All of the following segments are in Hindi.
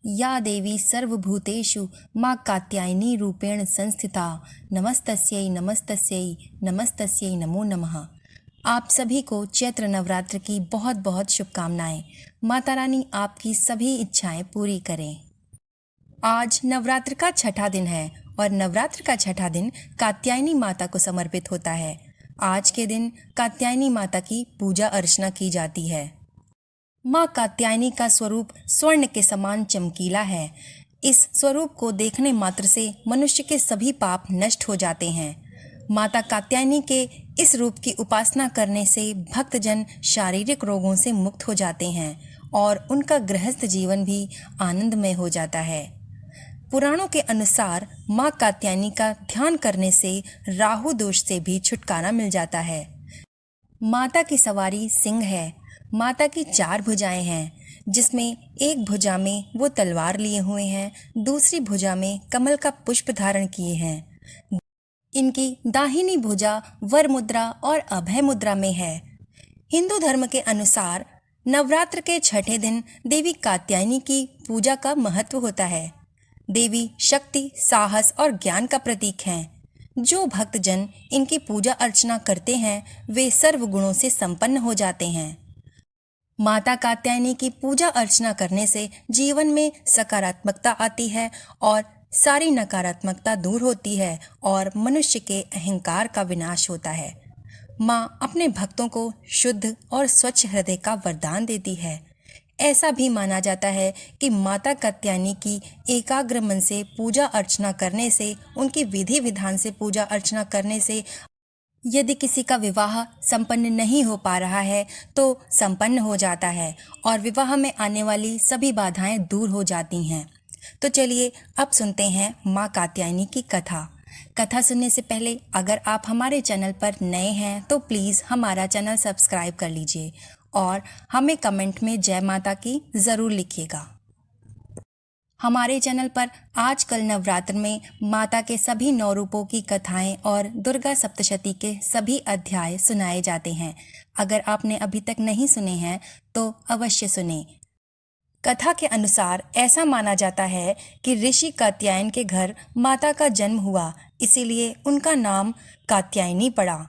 या देवी सर्वभूतेषु माँ कात्यायनी रूपेण संस्थिता नमस्तस्यै नमस्तस्यै नमस्तस्यै नमो नमः। आप सभी को चैत्र नवरात्र की बहुत बहुत शुभकामनाएं। माता रानी आपकी सभी इच्छाएं पूरी करें। आज नवरात्र का छठा दिन है और नवरात्र का छठा दिन कात्यायनी माता को समर्पित होता है। आज के दिन कात्यायनी माता की पूजा अर्चना की जाती है। माँ कात्यायनी का स्वरूप स्वर्ण के समान चमकीला है। इस स्वरूप को देखने मात्र से मनुष्य के सभी पाप नष्ट हो जाते हैं। माता कात्यायनी के इस रूप की उपासना करने से भक्तजन शारीरिक रोगों से मुक्त हो जाते हैं और उनका गृहस्थ जीवन भी आनंदमय हो जाता है। पुराणों के अनुसार माँ कात्यायनी का ध्यान करने से राहु दोष से भी छुटकारा मिल जाता है। माता की सवारी सिंह है। माता की 4 भुजाएं हैं, जिसमें एक भुजा में वो तलवार लिए हुए हैं, दूसरी भुजा में कमल का पुष्प धारण किए हैं। इनकी दाहिनी भुजा वर मुद्रा और अभय मुद्रा में है। हिंदू धर्म के अनुसार नवरात्र के छठे दिन देवी कात्यायनी की पूजा का महत्व होता है। देवी शक्ति, साहस और ज्ञान का प्रतीक हैं। जो भक्तजन इनकी पूजा अर्चना करते हैं वे सर्व गुणों से संपन्न हो जाते हैं। माता कात्यायनी की पूजा अर्चना करने से जीवन में सकारात्मकता आती है और सारी नकारात्मकता दूर होती है और मनुष्य के अहंकार का विनाश होता है। माँ अपने भक्तों को शुद्ध और स्वच्छ हृदय का वरदान देती है। ऐसा भी माना जाता है कि माता कात्यायनी की एकाग्र मन से पूजा अर्चना करने से, उनकी विधि विधान से पूजा अर्चना करने से यदि किसी का विवाह संपन्न नहीं हो पा रहा है तो संपन्न हो जाता है और विवाह में आने वाली सभी बाधाएं दूर हो जाती हैं। तो चलिए अब सुनते हैं माँ कात्यायनी की कथा। कथा सुनने से पहले अगर आप हमारे चैनल पर नए हैं तो प्लीज़ हमारा चैनल सब्सक्राइब कर लीजिए और हमें कमेंट में जय माता की ज़रूर लिखिएगा। हमारे चैनल पर आजकल नवरात्र में माता के सभी 9 रूपों की कथाएं और दुर्गा सप्तशती के सभी अध्याय सुनाए जाते हैं। अगर आपने अभी तक नहीं सुने हैं तो अवश्य सुने। कथा के अनुसार ऐसा माना जाता है कि ऋषि कात्यायन के घर माता का जन्म हुआ, इसीलिए उनका नाम कात्यायनी पड़ा।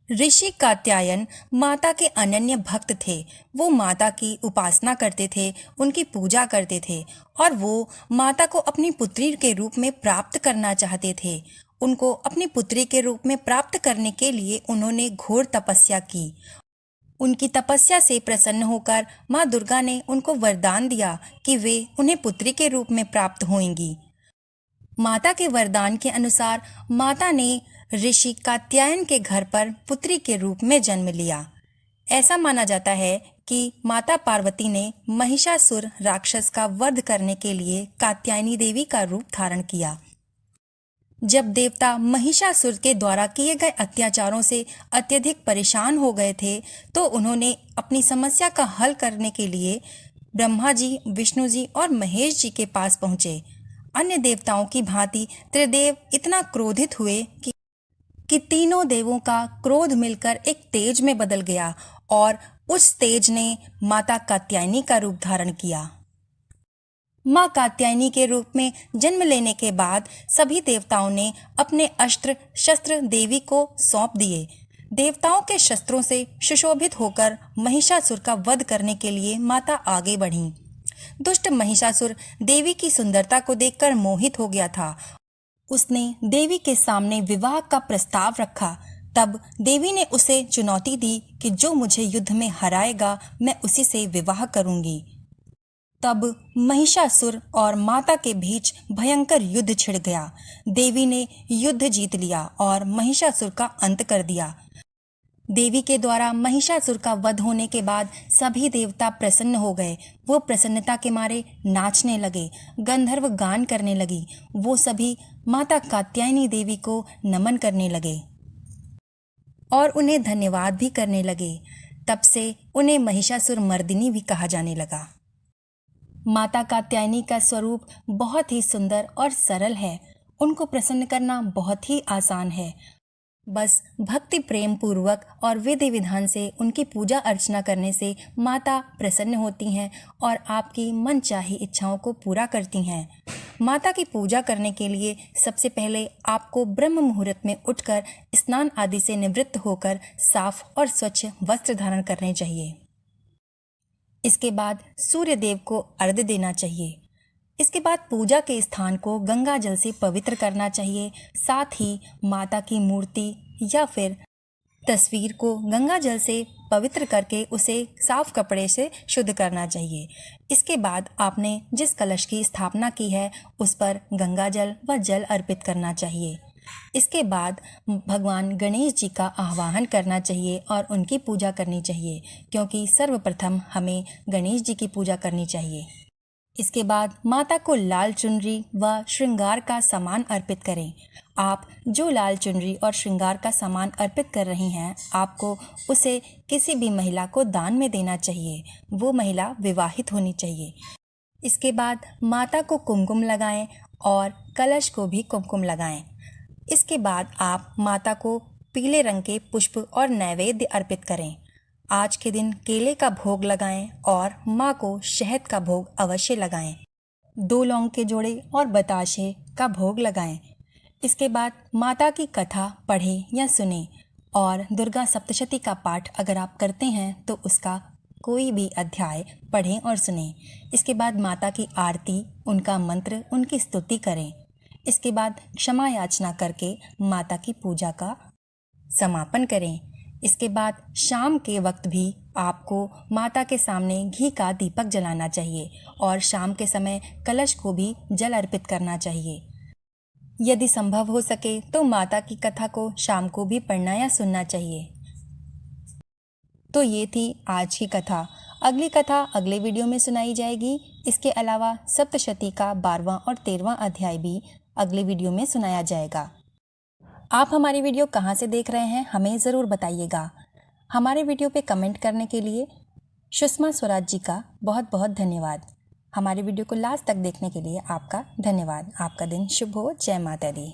ऋषि कात्यायन माता के अनन्य भक्त थे। वो माता की उपासना करते थे, उनकी पूजा करते थे और वो माता को अपनी पुत्री के रूप में प्राप्त करना चाहते थे। उनको अपनी पुत्री के रूप में प्राप्त करने के लिए उन्होंने घोर तपस्या की। उनकी तपस्या से प्रसन्न होकर माँ दुर्गा ने उनको वरदान दिया कि वे उन्हें पुत्री के रूप में प्राप्त होंगी। माता के वरदान के अनुसार माता ने ऋषि कात्यायन के घर पर पुत्री के रूप में जन्म लिया। ऐसा माना जाता है कि माता पार्वती ने महिषासुर राक्षस का वध करने के लिए कात्यायनी देवी का रूप धारण किया। जब देवता महिषासुर के द्वारा किए गए अत्याचारों से अत्यधिक परेशान हो गए थे तो उन्होंने अपनी समस्या का हल करने के लिए ब्रह्मा जी, विष्णु जी और महेश जी के पास पहुंचे। अन्य देवताओं की भांति त्रिदेव इतना क्रोधित हुए कि तीनों देवों का क्रोध मिलकर एक तेज में बदल गया और उस तेज ने माता कात्यायनी का रूप धारण किया। माँ कात्यायनी के रूप में जन्म लेने के बाद सभी देवताओं ने अपने अस्त्र शस्त्र देवी को सौंप दिए। देवताओं के शस्त्रों से सुशोभित होकर महिषासुर का वध करने के लिए माता आगे बढ़ी। दुष्ट महिषासुर देवी की सुंदरता को देखकर मोहित हो गया था। उसने देवी के सामने विवाह का प्रस्ताव रखा। तब देवी ने उसे चुनौती दी कि जो मुझे युद्ध में हराएगा मैं उसी से विवाह करूंगी। तब महिषासुर और माता के बीच भयंकर युद्ध छिड़ गया। देवी ने युद्ध जीत लिया और महिषासुर का अंत कर दिया। देवी के द्वारा महिषासुर का वध होने के बाद सभी देवता प्रसन्न हो गए। वो प्रसन्नता के मारे नाचने लगे, गंधर्व गान करने लगी। वो सभी माता कात्यायनी देवी को नमन करने लगे और उन्हें धन्यवाद भी करने लगे। तब से उन्हें महिषासुर मर्दिनी भी कहा जाने लगा। माता कात्यायनी का स्वरूप बहुत ही सुंदर और सरल है। उनको प्रसन्न करना बहुत ही आसान है। बस भक्ति प्रेम पूर्वक और विधि विधान से उनकी पूजा अर्चना करने से माता प्रसन्न होती हैं और आपकी मनचाही इच्छाओं को पूरा करती हैं। माता की पूजा करने के लिए सबसे पहले आपको ब्रह्म मुहूर्त में उठकर स्नान आदि से निवृत्त होकर साफ और स्वच्छ वस्त्र धारण करने चाहिए। इसके बाद सूर्य देव को अर्घ्य देना चाहिए। इसके बाद पूजा के स्थान को गंगा जल से पवित्र करना चाहिए। साथ ही माता की मूर्ति या फिर तस्वीर को गंगा जल से पवित्र करके उसे साफ कपड़े से शुद्ध करना चाहिए। इसके बाद आपने जिस कलश की स्थापना की है उस पर गंगा जल व जल अर्पित करना चाहिए। इसके बाद भगवान गणेश जी का आह्वान करना चाहिए और उनकी पूजा करनी चाहिए, क्योंकि सर्वप्रथम हमें गणेश जी की पूजा करनी चाहिए। इसके बाद माता को लाल चुनरी व श्रृंगार का सामान अर्पित करें। आप जो लाल चुनरी और श्रृंगार का सामान अर्पित कर रही हैं, आपको उसे किसी भी महिला को दान में देना चाहिए। वो महिला विवाहित होनी चाहिए। इसके बाद माता को कुमकुम लगाएं और कलश को भी कुमकुम लगाएं। इसके बाद आप माता को पीले रंग के पुष्प और नैवेद्य अर्पित करें। आज के दिन केले का भोग लगाएं और माँ को शहद का भोग अवश्य लगाएं। 2 लौंग के जोड़े और बताशे का भोग लगाएं। इसके बाद माता की कथा पढ़ें या सुनें और दुर्गा सप्तशती का पाठ अगर आप करते हैं तो उसका कोई भी अध्याय पढ़ें और सुनें। इसके बाद माता की आरती, उनका मंत्र, उनकी स्तुति करें। इसके बाद क्षमा याचना करके माता की पूजा का समापन करें। इसके बाद शाम के वक्त भी आपको माता के सामने घी का दीपक जलाना चाहिए और शाम के समय कलश को भी जल अर्पित करना चाहिए। यदि संभव हो सके तो माता की कथा को शाम को भी पढ़ना या सुनना चाहिए। तो ये थी आज की कथा। अगली कथा अगले वीडियो में सुनाई जाएगी। इसके अलावा सप्तशती का 12वां और 13वां अध्याय भी अगले वीडियो में सुनाया जाएगा। आप हमारी वीडियो कहाँ से देख रहे हैं हमें ज़रूर बताइएगा। हमारे वीडियो पे कमेंट करने के लिए सुषमा स्वराज जी का बहुत बहुत धन्यवाद। हमारे वीडियो को लास्ट तक देखने के लिए आपका धन्यवाद। आपका दिन शुभ हो। जय माता दी।